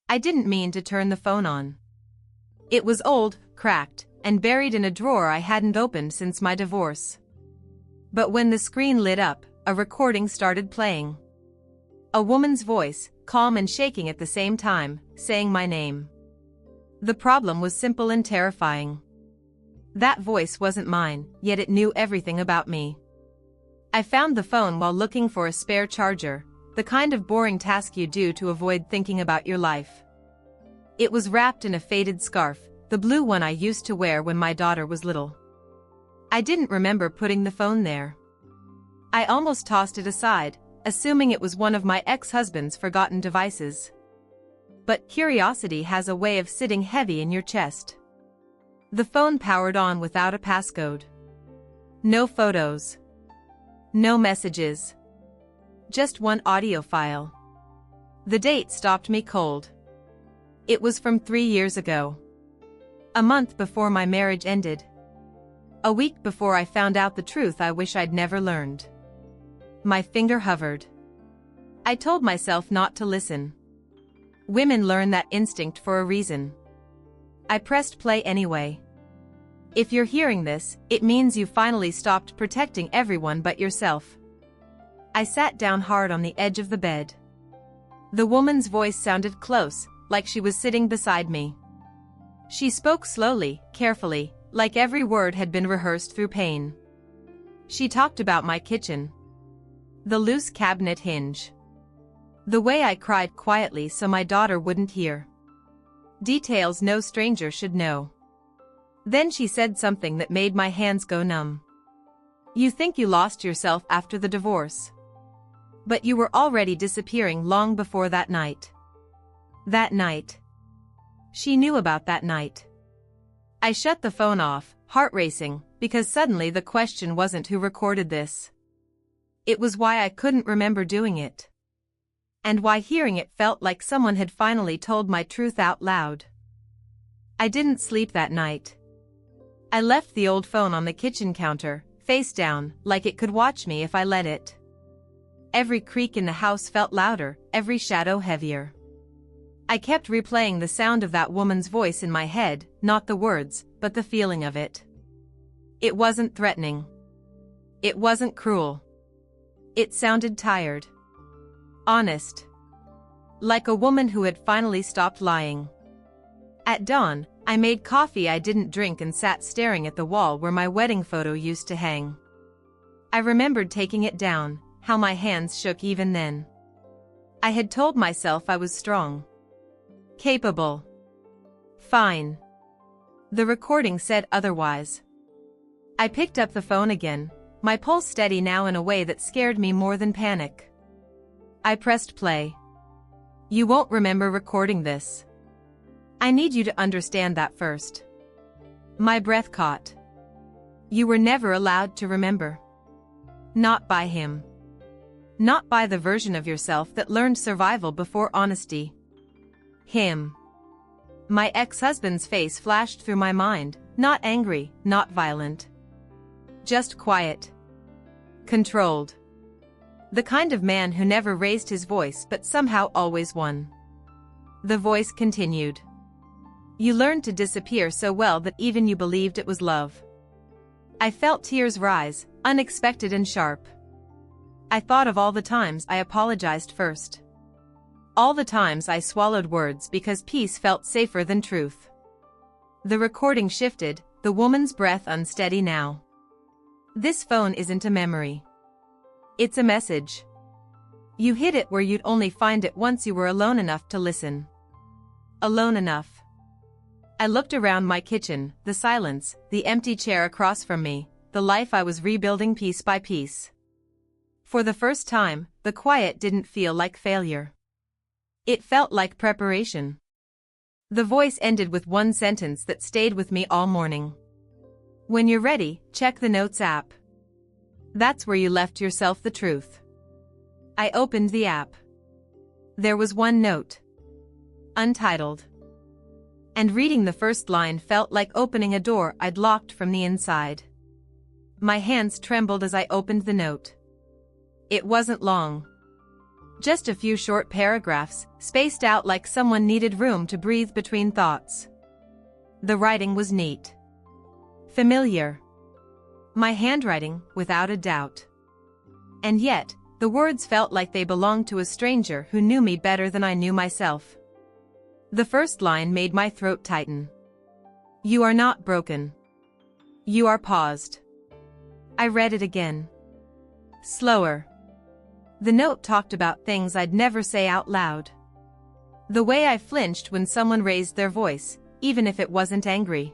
I didn't mean to turn the phone on. It was old, cracked, and buried in a drawer I hadn't opened since my divorce. But when the screen lit up, a recording started playing. A woman's voice, calm and shaking at the same time, saying my name. The problem was simple and terrifying. That voice wasn't mine, yet it knew everything about me. I found the phone while looking for a spare charger, the kind of boring task you do to avoid thinking about your life. It was wrapped in a faded scarf, the blue one I used to wear when my daughter was little. I didn't remember putting the phone there. I almost tossed it aside, assuming it was one of my ex-husband's forgotten devices. But curiosity has a way of sitting heavy in your chest. The phone powered on without a passcode. No photos. No messages. Just one audio file. The date stopped me cold. It was from 3 years ago. A month before my marriage ended. A week before I found out the truth I wish I'd never learned. My finger hovered. I told myself not to listen. Women learn that instinct for a reason. I pressed play anyway. If you're hearing this, it means you finally stopped protecting everyone but yourself. I sat down hard on the edge of the bed. The woman's voice sounded close, like she was sitting beside me. She spoke slowly, carefully, like every word had been rehearsed through pain. She talked about my kitchen. The loose cabinet hinge. The way I cried quietly so my daughter wouldn't hear. Details no stranger should know. Then she said something that made my hands go numb. You think you lost yourself after the divorce. But you were already disappearing long before that night. That night. She knew about that night. I shut the phone off, heart racing, because suddenly the question wasn't who recorded this. It was why I couldn't remember doing it. And why hearing it felt like someone had finally told my truth out loud. I didn't sleep that night. I left the old phone on the kitchen counter, face down, like it could watch me if I let it. Every creak in the house felt louder, every shadow heavier. I kept replaying the sound of that woman's voice in my head, not the words, but the feeling of it. It wasn't threatening. It wasn't cruel. It sounded tired. Honest. Like a woman who had finally stopped lying. At dawn, I made coffee I didn't drink and sat staring at the wall where my wedding photo used to hang. I remembered taking it down, how my hands shook even then. I had told myself I was strong. Capable. Fine. The recording said otherwise. I picked up the phone again, my pulse steady now in a way that scared me more than panic. I pressed play. You won't remember recording this. I need you to understand that first. My breath caught. You were never allowed to remember. Not by him. Not by the version of yourself that learned survival before honesty. Him. My ex-husband's face flashed through my mind, not angry, not violent. Just quiet. Controlled. The kind of man who never raised his voice but somehow always won. The voice continued. You learned to disappear so well that even you believed it was love. I felt tears rise, unexpected and sharp. I thought of all the times I apologized first. All the times I swallowed words because peace felt safer than truth. The recording shifted, the woman's breath unsteady now. This phone isn't a memory. It's a message. You hid it where you'd only find it once you were alone enough to listen. Alone enough. I looked around my kitchen, the silence, the empty chair across from me, the life I was rebuilding piece by piece. For the first time, the quiet didn't feel like failure. It felt like preparation. The voice ended with one sentence that stayed with me all morning. When you're ready, check the Notes app. That's where you left yourself the truth. I opened the app. There was one note. Untitled. And reading the first line felt like opening a door I'd locked from the inside. My hands trembled as I opened the note. It wasn't long. Just a few short paragraphs, spaced out like someone needed room to breathe between thoughts. The writing was neat. Familiar. My handwriting, without a doubt. And yet, the words felt like they belonged to a stranger who knew me better than I knew myself. The first line made my throat tighten. You are not broken. You are paused. I read it again. Slower. The note talked about things I'd never say out loud. The way I flinched when someone raised their voice, even if it wasn't angry.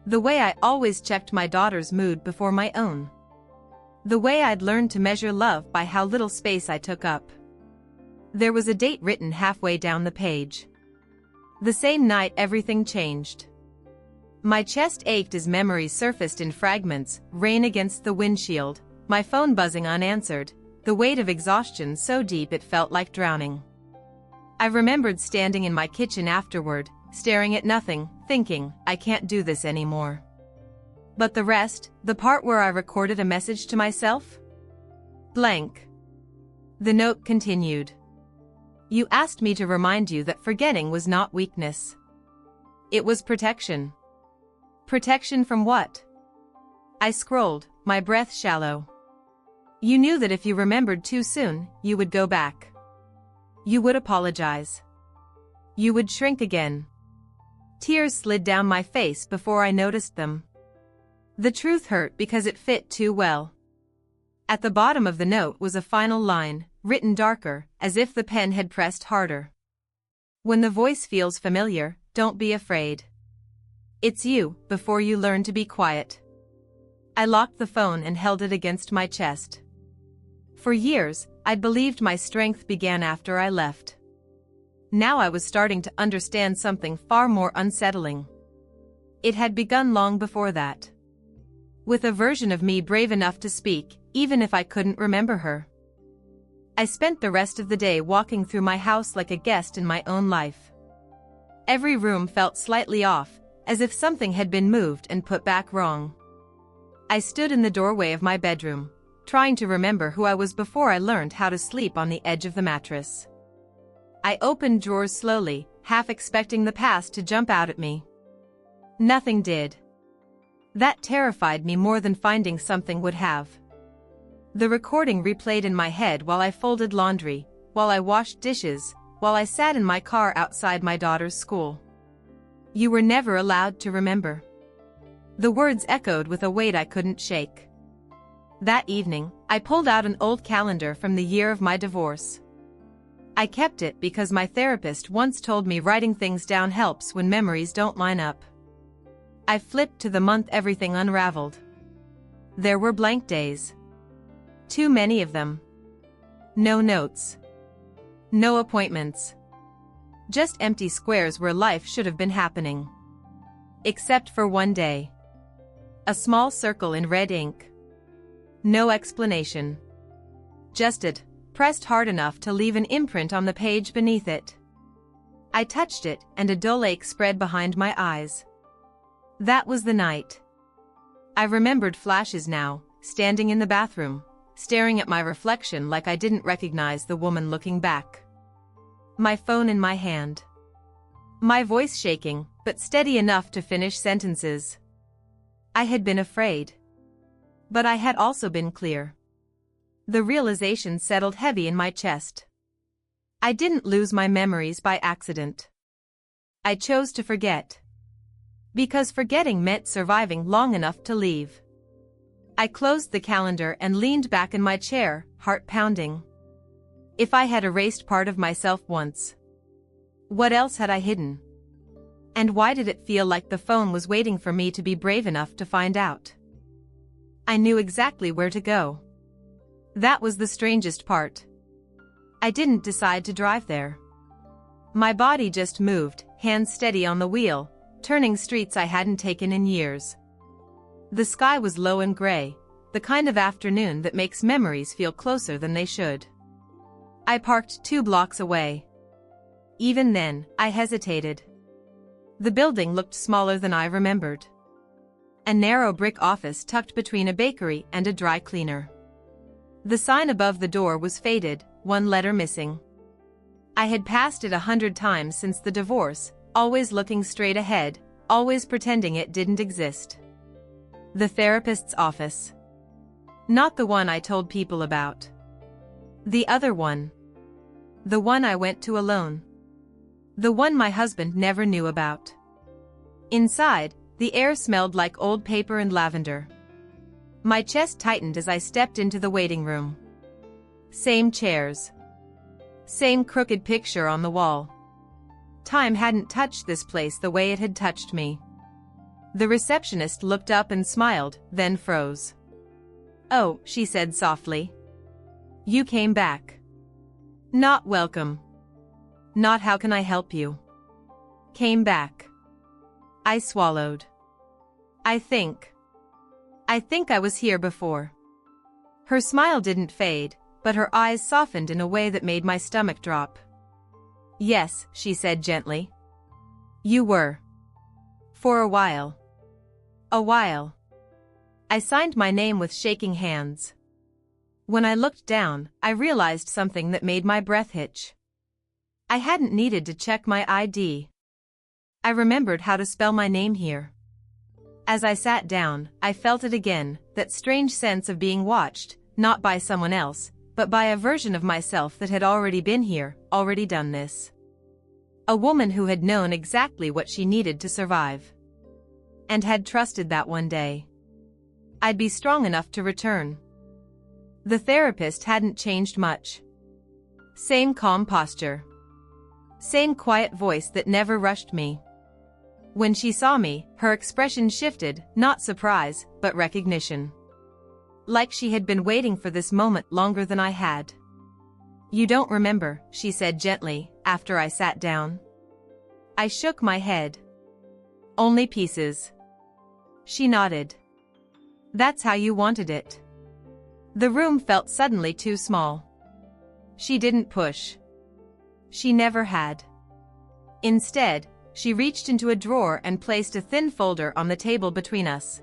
The way I always checked my daughter's mood before my own. The way I'd learned to measure love by how little space I took up. There was a date written halfway down the page. The same night everything changed. My chest ached as memories surfaced in fragments, rain against the windshield, my phone buzzing unanswered, the weight of exhaustion so deep it felt like drowning. I remembered standing in my kitchen afterward, staring at nothing, thinking, I can't do this anymore. But the rest, the part where I recorded a message to myself? Blank. The note continued. You asked me to remind you that forgetting was not weakness. It was protection. Protection from what? I scrolled, my breath shallow. You knew that if you remembered too soon, you would go back. You would apologize. You would shrink again. Tears slid down my face before I noticed them. The truth hurt because it fit too well. At the bottom of the note was a final line, written darker, as if the pen had pressed harder. When the voice feels familiar, don't be afraid. It's you, before you learn to be quiet. I locked the phone and held it against my chest. For years, I'd believed my strength began after I left. Now I was starting to understand something far more unsettling. It had begun long before that. With a version of me brave enough to speak, even if I couldn't remember her. I spent the rest of the day walking through my house like a guest in my own life. Every room felt slightly off, as if something had been moved and put back wrong. I stood in the doorway of my bedroom, trying to remember who I was before I learned how to sleep on the edge of the mattress. I opened drawers slowly, half expecting the past to jump out at me. Nothing did. That terrified me more than finding something would have. The recording replayed in my head while I folded laundry, while I washed dishes, while I sat in my car outside my daughter's school. You were never allowed to remember. The words echoed with a weight I couldn't shake. That evening, I pulled out an old calendar from the year of my divorce. I kept it because my therapist once told me writing things down helps when memories don't line up. I flipped to the month everything unraveled. There were blank days. Too many of them. No notes. No appointments. Just empty squares where life should have been happening. Except for one day. A small circle in red ink. No explanation. Just it, pressed hard enough to leave an imprint on the page beneath it. I touched it, and a dull ache spread behind my eyes. That was the night. I remembered flashes now, standing in the bathroom, staring at my reflection like I didn't recognize the woman looking back. My phone in my hand. My voice shaking, but steady enough to finish sentences. I had been afraid. But I had also been clear. The realization settled heavy in my chest. I didn't lose my memories by accident. I chose to forget. Because forgetting meant surviving long enough to leave. I closed the calendar and leaned back in my chair, heart pounding. If I had erased part of myself once, what else had I hidden? And why did it feel like the phone was waiting for me to be brave enough to find out? I knew exactly where to go. That was the strangest part. I didn't decide to drive there. My body just moved, hands steady on the wheel, turning streets I hadn't taken in years. The sky was low and gray, the kind of afternoon that makes memories feel closer than they should. I parked 2 blocks away. Even then, I hesitated. The building looked smaller than I remembered. A narrow brick office tucked between a bakery and a dry cleaner. The sign above the door was faded, one letter missing. I had passed it 100 times since the divorce, always looking straight ahead, always pretending it didn't exist. The therapist's office. Not the one I told people about. The other one. The one I went to alone. The one my husband never knew about. Inside, the air smelled like old paper and lavender. My chest tightened as I stepped into the waiting room. Same chairs. Same crooked picture on the wall. Time hadn't touched this place the way it had touched me. The receptionist looked up and smiled, then froze. "Oh," she said softly. "You came back. Not welcome. Not how can I help you. Came back." I swallowed. I think I was here before." Her smile didn't fade, but her eyes softened in a way that made my stomach drop. "Yes," she said gently. "You were. For a while." A while. I signed my name with shaking hands. When I looked down, I realized something that made my breath hitch. I hadn't needed to check my ID. I remembered how to spell my name here. As I sat down, I felt it again, that strange sense of being watched, not by someone else, but by a version of myself that had already been here, already done this. A woman who had known exactly what she needed to survive. And had trusted that one day I'd be strong enough to return. The therapist hadn't changed much. Same calm posture. Same quiet voice that never rushed me. When she saw me, her expression shifted, not surprise, but recognition. Like she had been waiting for this moment longer than I had. "You don't remember," she said gently, after I sat down. I shook my head. "Only pieces." She nodded. "That's how you wanted it." The room felt suddenly too small. She didn't push. She never had. Instead, she reached into a drawer and placed a thin folder on the table between us.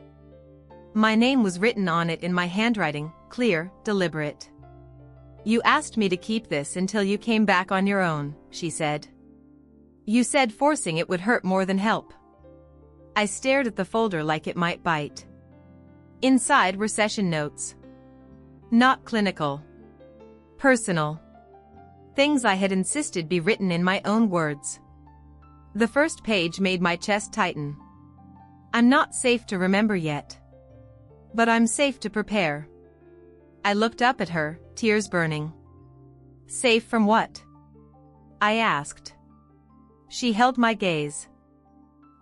My name was written on it in my handwriting, clear, deliberate. "You asked me to keep this until you came back on your own," she said. "You said forcing it would hurt more than help." I stared at the folder like it might bite. Inside were session notes. Not clinical. Personal. Things I had insisted be written in my own words. The first page made my chest tighten. I'm not safe to remember yet. But I'm safe to prepare. I looked up at her, tears burning. "Safe from what?" I asked. She held my gaze.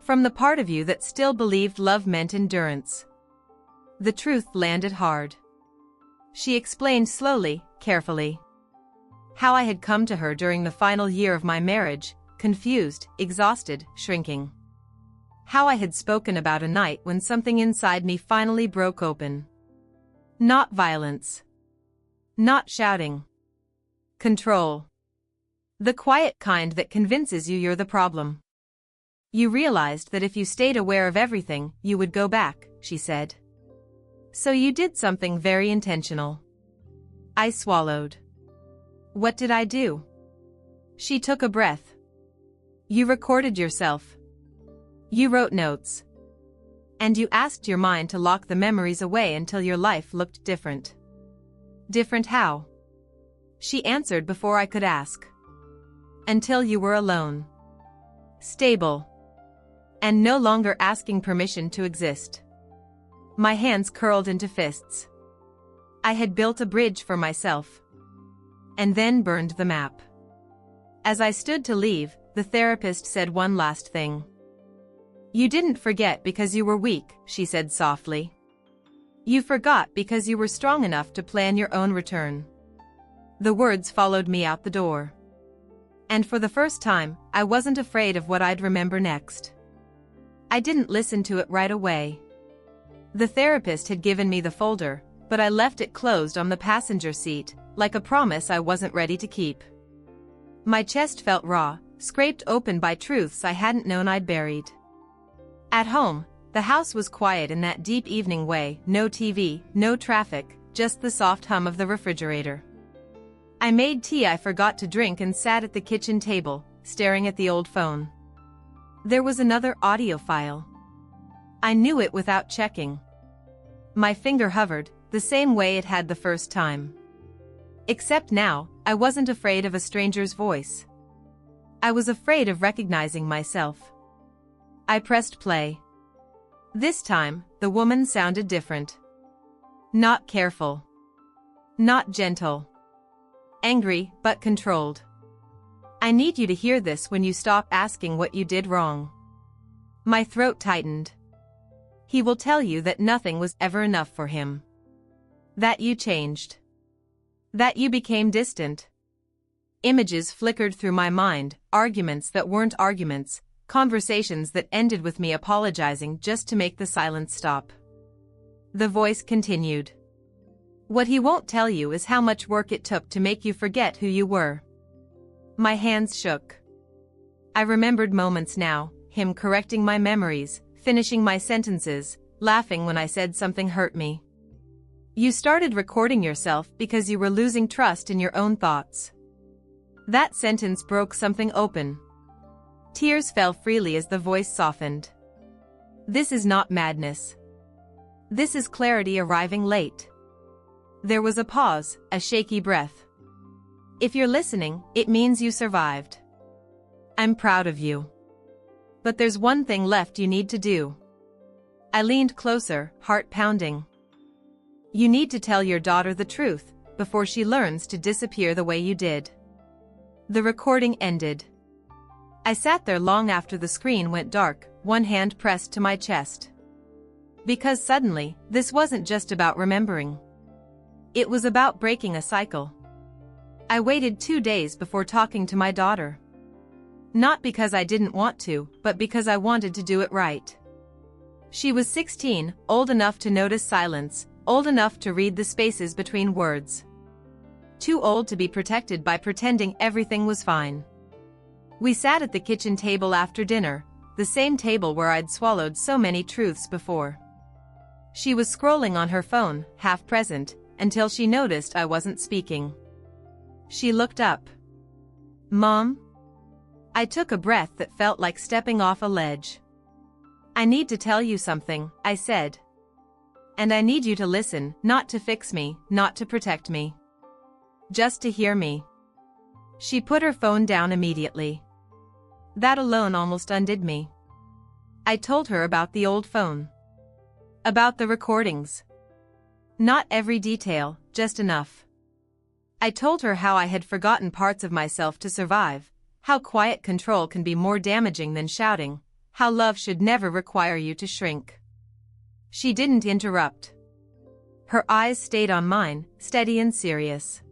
"From the part of you that still believed love meant endurance." The truth landed hard. She explained slowly, carefully. How I had come to her during the final year of my marriage, confused, exhausted, shrinking. How I had spoken about a night when something inside me finally broke open. Not violence. Not shouting. Control. The quiet kind that convinces you you're the problem. "You realized that if you stayed aware of everything, you would go back," she said. "So you did something very intentional." I swallowed. "What did I do?" She took a breath. "You recorded yourself. You wrote notes. And you asked your mind to lock the memories away until your life looked different." "Different how?" She answered before I could ask. "Until you were alone. Stable. And no longer asking permission to exist." My hands curled into fists. I had built a bridge for myself. And then burned the map. As I stood to leave, the therapist said one last thing. "You didn't forget because you were weak," she said softly. "You forgot because you were strong enough to plan your own return." The words followed me out the door. And for the first time, I wasn't afraid of what I'd remember next. I didn't listen to it right away. The therapist had given me the folder, but I left it closed on the passenger seat, like a promise I wasn't ready to keep. My chest felt raw, scraped open by truths I hadn't known I'd buried. At home, the house was quiet in that deep evening way, no TV, no traffic, just the soft hum of the refrigerator. I made tea I forgot to drink and sat at the kitchen table, staring at the old phone. There was another audio file. I knew it without checking. My finger hovered, the same way it had the first time. Except now, I wasn't afraid of a stranger's voice. I was afraid of recognizing myself. I pressed play. This time, the woman sounded different. Not careful. Not gentle. Angry, but controlled. I need you to hear this when you stop asking what you did wrong. My throat tightened. He will tell you that nothing was ever enough for him. That you changed. That you became distant. Images flickered through my mind, arguments that weren't arguments, conversations that ended with me apologizing just to make the silence stop. The voice continued. What he won't tell you is how much work it took to make you forget who you were. My hands shook. I remembered moments now, him correcting my memories, finishing my sentences, laughing when I said something hurt me. You started recording yourself because you were losing trust in your own thoughts. That sentence broke something open. Tears fell freely as the voice softened. This is not madness. This is clarity arriving late. There was a pause, a shaky breath. If you're listening, it means you survived. I'm proud of you. But there's one thing left you need to do. I leaned closer, heart pounding. You need to tell your daughter the truth, before she learns to disappear the way you did. The recording ended. I sat there long after the screen went dark, one hand pressed to my chest. Because suddenly, this wasn't just about remembering. It was about breaking a cycle. I waited 2 days before talking to my daughter. Not because I didn't want to, but because I wanted to do it right. She was 16, old enough to notice silence, old enough to read the spaces between words. Too old to be protected by pretending everything was fine. We sat at the kitchen table after dinner, the same table where I'd swallowed so many truths before. She was scrolling on her phone, half present, until she noticed I wasn't speaking. She looked up. Mom? I took a breath that felt like stepping off a ledge. I need to tell you something, I said. And I need you to listen, not to fix me, not to protect me. Just to hear me. She put her phone down immediately. That alone almost undid me. I told her about the old phone. About the recordings. Not every detail, just enough. I told her how I had forgotten parts of myself to survive, how quiet control can be more damaging than shouting, how love should never require you to shrink. She didn't interrupt. Her eyes stayed on mine, steady and serious.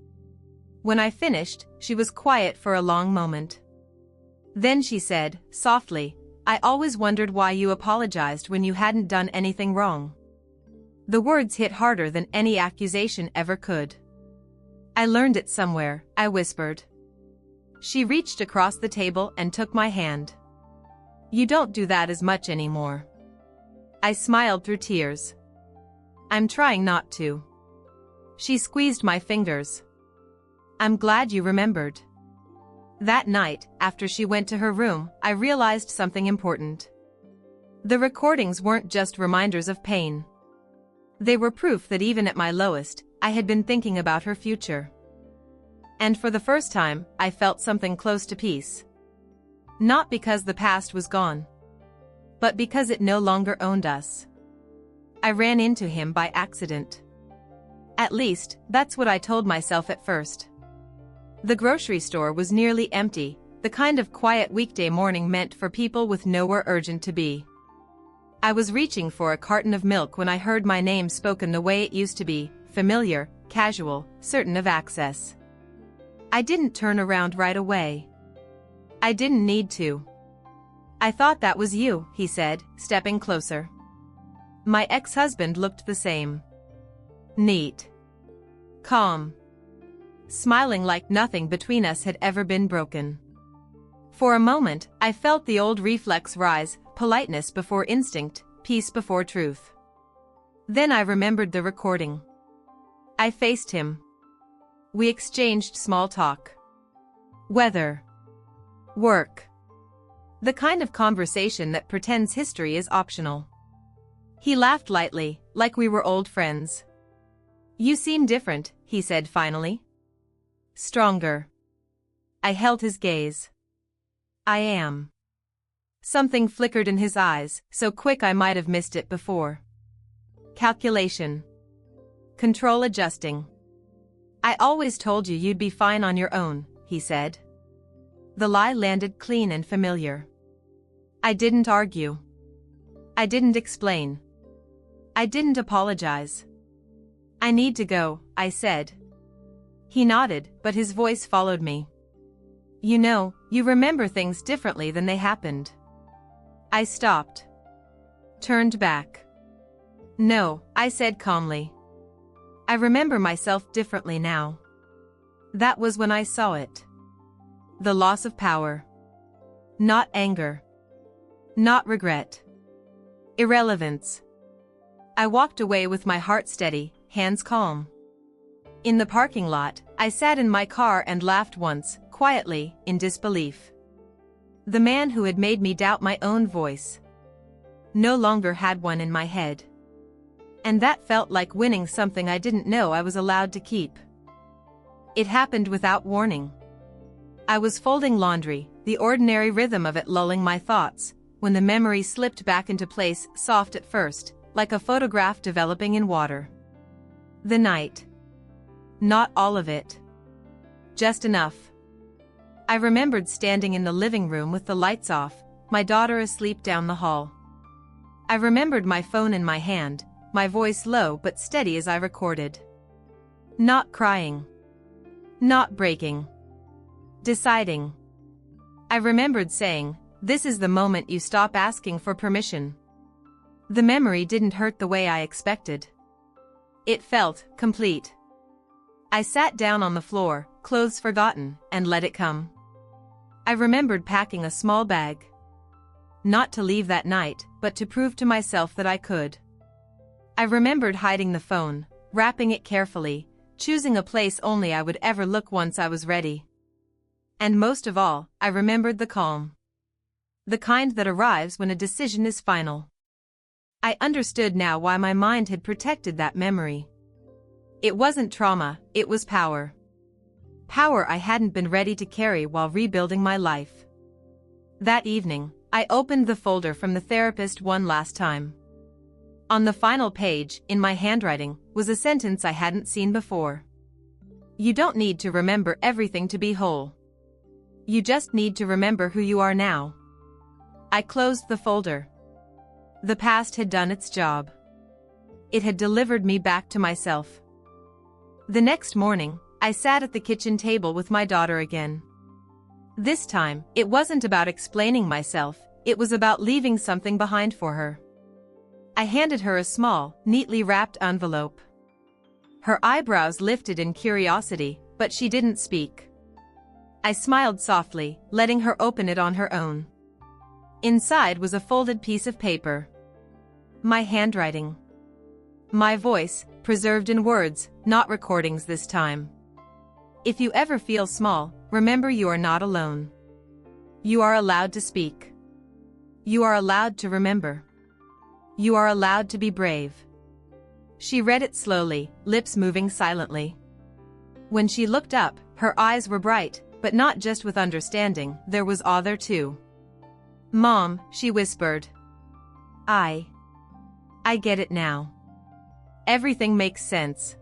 When I finished, she was quiet for a long moment. Then she said, softly, I always wondered why you apologized when you hadn't done anything wrong. The words hit harder than any accusation ever could. I learned it somewhere, I whispered. She reached across the table and took my hand. You don't do that as much anymore. I smiled through tears. I'm trying not to. She squeezed my fingers. I'm glad you remembered. That night, after she went to her room, I realized something important. The recordings weren't just reminders of pain. They were proof that even at my lowest, I had been thinking about her future. And for the first time, I felt something close to peace. Not because the past was gone, but because it no longer owned us. I ran into him by accident. At least, that's what I told myself at first. The grocery store was nearly empty, the kind of quiet weekday morning meant for people with nowhere urgent to be. I was reaching for a carton of milk when I heard my name spoken the way it used to be, familiar, casual, certain of access. I didn't turn around right away. I didn't need to. I thought that was you, he said, stepping closer. My ex-husband looked the same. Neat. Calm. Smiling like nothing between us had ever been broken. For a moment, I felt the old reflex rise, politeness before instinct, peace before truth. Then I remembered the recording. I faced him. We exchanged small talk. Weather. Work. The kind of conversation that pretends history is optional. He laughed lightly, like we were old friends. "You seem different," he said finally. "Stronger." I held his gaze. "I am." Something flickered in his eyes, so quick I might have missed it before. Calculation. Control adjusting. "I always told you you'd be fine on your own," he said. The lie landed clean and familiar. I didn't argue. I didn't explain. I didn't apologize. "I need to go," I said. He nodded, but his voice followed me. "You know, you remember things differently than they happened." I stopped. Turned back. "No," I said calmly. "I remember myself differently now." That was when I saw it. The loss of power. Not anger. Not regret. Irrelevance. I walked away with my heart steady, hands calm. In the parking lot, I sat in my car and laughed once, quietly, in disbelief. The man who had made me doubt my own voice no longer had one in my head. And that felt like winning something I didn't know I was allowed to keep. It happened without warning. I was folding laundry, the ordinary rhythm of it lulling my thoughts, when the memory slipped back into place, soft at first, like a photograph developing in water. The night. Not all of it. Just enough. I remembered standing in the living room with the lights off, my daughter asleep down the hall. I remembered my phone in my hand, my voice low but steady as I recorded. Not crying. Not breaking. Deciding. I remembered saying, "This is the moment you stop asking for permission." The memory didn't hurt the way I expected. It felt complete. I sat down on the floor, clothes forgotten, and let it come. I remembered packing a small bag. Not to leave that night, but to prove to myself that I could. I remembered hiding the phone, wrapping it carefully, choosing a place only I would ever look once I was ready. And most of all, I remembered the calm. The kind that arrives when a decision is final. I understood now why my mind had protected that memory. It wasn't trauma, it was power. Power I hadn't been ready to carry while rebuilding my life. That evening, I opened the folder from the therapist one last time. On the final page, in my handwriting, was a sentence I hadn't seen before. "You don't need to remember everything to be whole. You just need to remember who you are now." I closed the folder. The past had done its job. It had delivered me back to myself. The next morning, I sat at the kitchen table with my daughter again. This time, it wasn't about explaining myself, it was about leaving something behind for her. I handed her a small, neatly wrapped envelope. Her eyebrows lifted in curiosity, but she didn't speak. I smiled softly, letting her open it on her own. Inside was a folded piece of paper. My handwriting. My voice, preserved in words, not recordings this time. "If you ever feel small, remember you are not alone. You are allowed to speak. You are allowed to remember. You are allowed to be brave." She read it slowly, lips moving silently. When she looked up, her eyes were bright, but not just with understanding, there was awe there too. "Mom," she whispered. I get it now. Everything makes sense."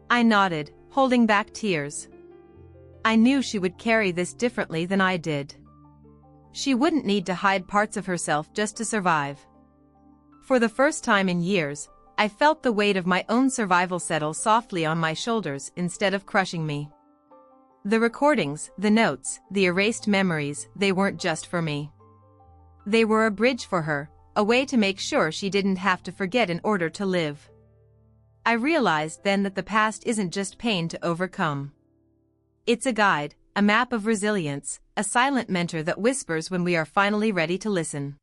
I nodded, holding back tears. I knew she would carry this differently than I did. She wouldn't need to hide parts of herself just to survive. For the first time in years, I felt the weight of my own survival settle softly on my shoulders instead of crushing me. The recordings, the notes, the erased memories, they weren't just for me. They were a bridge for her, a way to make sure she didn't have to forget in order to live. I realized then that the past isn't just pain to overcome. It's a guide, a map of resilience, a silent mentor that whispers when we are finally ready to listen.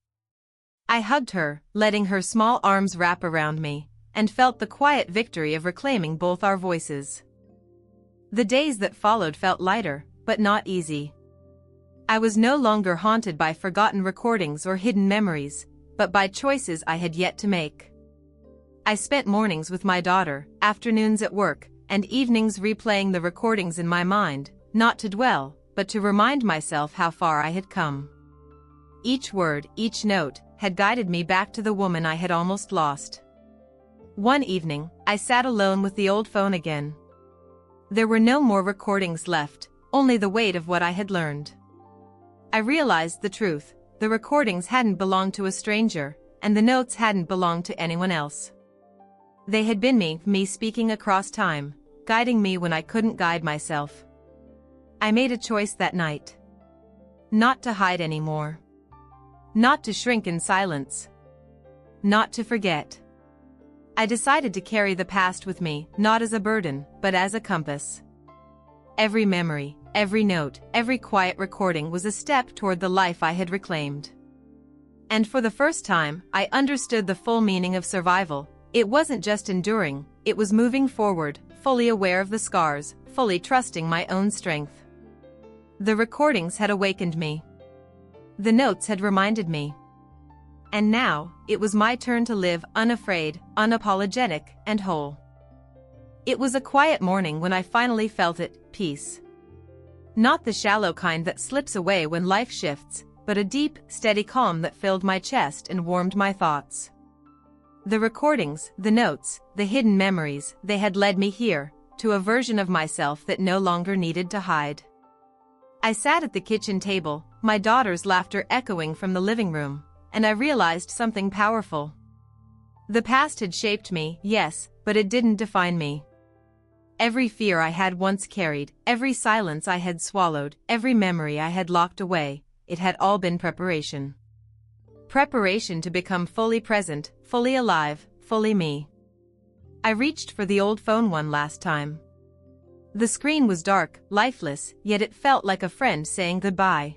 I hugged her, letting her small arms wrap around me, and felt the quiet victory of reclaiming both our voices. The days that followed felt lighter, but not easy. I was no longer haunted by forgotten recordings or hidden memories, but by choices I had yet to make. I spent mornings with my daughter, afternoons at work, and evenings replaying the recordings in my mind, not to dwell, but to remind myself how far I had come. Each word, each note, had guided me back to the woman I had almost lost. One evening, I sat alone with the old phone again. There were no more recordings left, only the weight of what I had learned. I realized the truth: the recordings hadn't belonged to a stranger, and the notes hadn't belonged to anyone else. They had been me speaking across time, guiding me when I couldn't guide myself. I made a choice that night. Not to hide anymore. Not to shrink in silence. Not to forget. I decided to carry the past with me, not as a burden, but as a compass. Every memory, every note, every quiet recording was a step toward the life I had reclaimed. And for the first time, I understood the full meaning of survival. It wasn't just enduring, it was moving forward, fully aware of the scars, fully trusting my own strength. The recordings had awakened me. The notes had reminded me. And now, it was my turn to live unafraid, unapologetic, and whole. It was a quiet morning when I finally felt it, peace. Not the shallow kind that slips away when life shifts, but a deep, steady calm that filled my chest and warmed my thoughts. The recordings, the notes, the hidden memories, they had led me here, to a version of myself that no longer needed to hide. I sat at the kitchen table, my daughter's laughter echoing from the living room, and I realized something powerful. The past had shaped me, yes, but it didn't define me. Every fear I had once carried, every silence I had swallowed, every memory I had locked away, it had all been preparation. Preparation to become fully present, fully alive, fully me. I reached for the old phone one last time. The screen was dark, lifeless, yet it felt like a friend saying goodbye.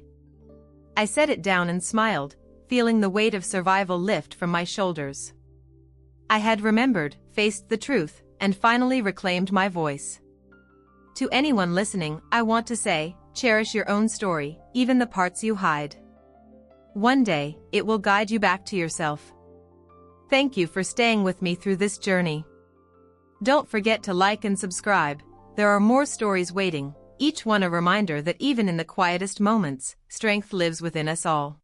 I set it down and smiled, feeling the weight of survival lift from my shoulders. I had remembered, faced the truth, and finally reclaimed my voice. To anyone listening, I want to say, cherish your own story, even the parts you hide. One day, it will guide you back to yourself. Thank you for staying with me through this journey. Don't forget to like and subscribe. There are more stories waiting, each one a reminder that even in the quietest moments, strength lives within us all.